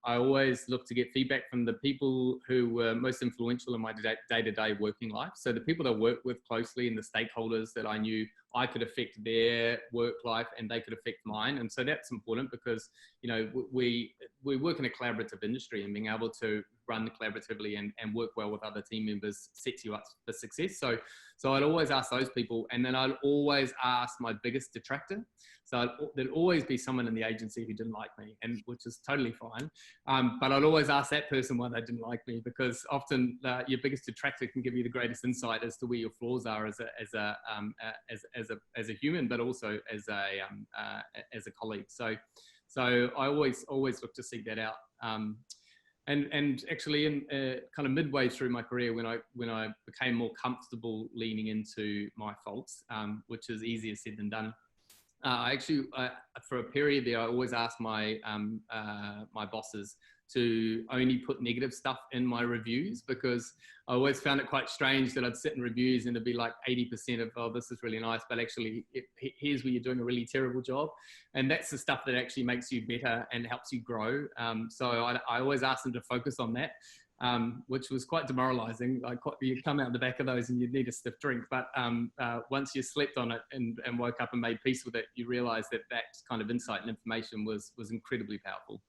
I always look to get feedback from the people who were most influential in my day-to-day working life. So the people that I work with closely and the stakeholders that I knew I could affect their work life and they could affect mine. And so that's important because, you know, we work in a collaborative industry, and being able to run collaboratively and work well with other team members sets you up for success. So I'd always ask those people, and then I'd always ask my biggest detractor. So there'd always be someone in the agency who didn't like me, and which is totally fine. But I'd always ask that person why they didn't like me, because often your biggest detractor can give you the greatest insight as to where your flaws are as a human, but also as a colleague. So I always look to seek that out. And actually, in kind of midway through my career, when I became more comfortable leaning into my faults, which is easier said than done, for a period there, I always asked my my bosses to only put negative stuff in my reviews, because I always found it quite strange that I'd sit in reviews and it'd be like 80% of, oh, this is really nice, but actually here's where you're doing a really terrible job. And that's the stuff that actually makes you better and helps you grow. So I always ask them to focus on that, which was quite demoralizing. You come out the back of those and you'd need a stiff drink. But once you slept on it and woke up and made peace with it, you realize that kind of insight and information was incredibly powerful.